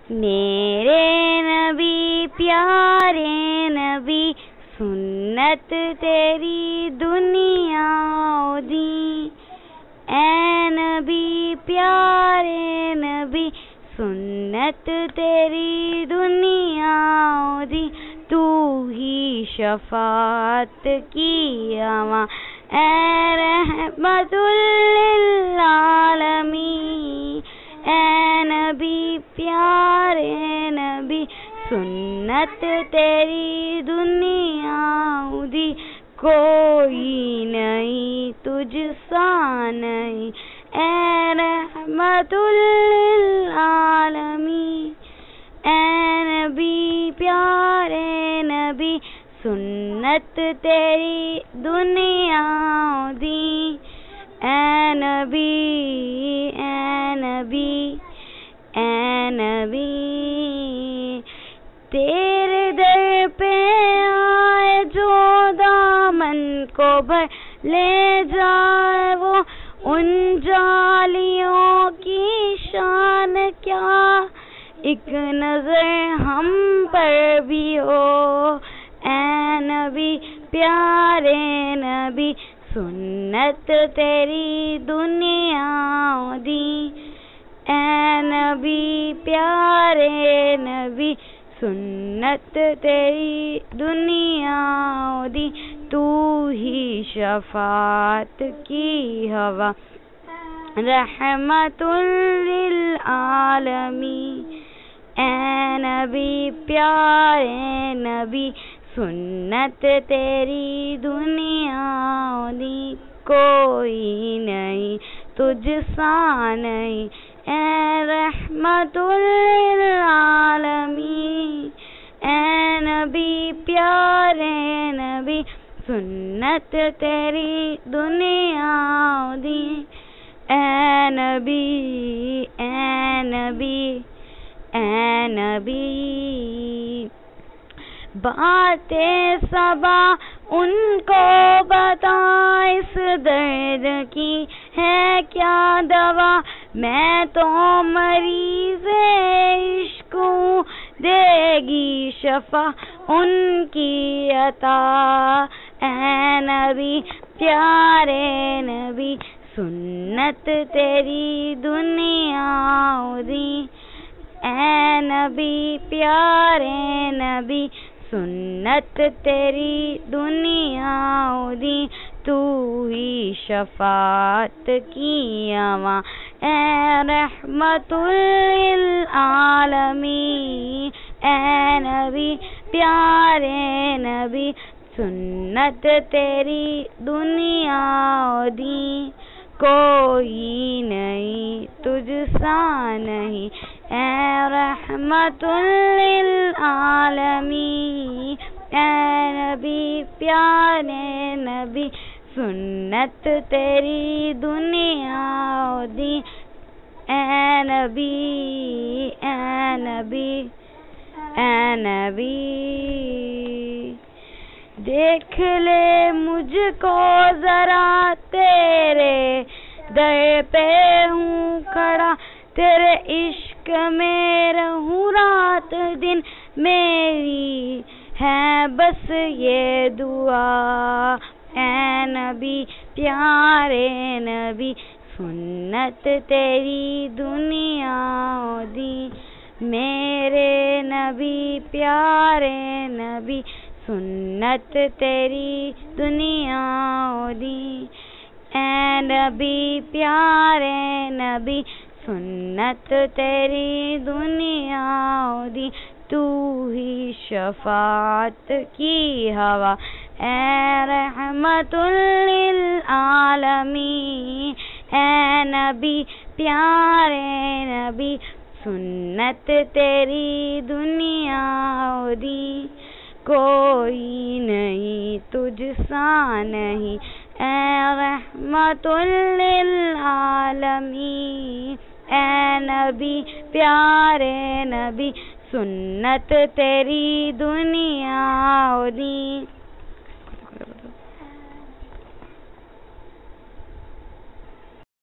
میرے نبی پیارے نبی سنت تیری دنیا دی، اے نبی پیارے نبی سنت تیری دنیا دی، تو ہی شفاعت کی ہوا اے رحمت للعالمین، اے نبی پیارے نبی سنت تیری دنیا دی، کوئی نہیں تجھ سا نہیں، اے رحمت للعالمین، اے نبی پیارے نبی سنت تیری دنیا دی، اے نبی اے نبی اے نبی، تیرے در پہ آئے جو دامن کو بھر لے جائے وہ، ان جالیوں کی شان کیا، ایک نظر ہم پر بھی ہو، اے نبی پیارے نبی سنت تیری دنیا دی، اے نبی پیارے نبی سنت تیری دنیا دی، تو ہی شفاعت کی ہوا رحمت للعالمین، اے نبی پیارے نبی سنت تیری دنیا دی، کوئی نہیں تجھ سا نہیں، اے رحمت للعالمین، اے نبی پیارے نبی سنت تیری دنیا دی، اے نبی اے نبی اے نبی، باتیں صبا ان کو بتا اس درد کی ہے کیا دوا، میں تو مریض عشق ہوں دے گی شفا ان کی عطا، اے نبی پیارے نبی سنت تیری دنیا دی، اے نبی پیارے نبی سنت تیری دنیا دی، تو ہی شفاعت کی ہوا اے رحمت للعالمین، اے نبی پیارے نبی سنت تیری دنیا دی، کوئی نہیں تجھ سا نہیں، اے رحمت للعالمین، اے نبی پیارے نبی سنت تیری دنیا دی، اے نبی اے نبی اے نبی، دیکھ لے مجھ کو ذرا تیرے در پہ ہوں کھڑا، تیرے عشق میں رہوں رات دن، میری ہے بس یہ دعا، اے نبی پیارے نبی سنت تیری دنیا دی، میرے نبی پیارے نبی سنت تیری دنیا دی، اے نبی پیارے نبی سنت تیری دنیا دی، تو ہی شفاعت کی ہوا اے رحمت للعالمین، اے نبی پیارے نبی سنت تیری دنیا دی، کوئی نہیں تجھ سا نہیں، اے رحمت للعالمین، اے نبی پیارے نبی سنت تیری دنیا دی۔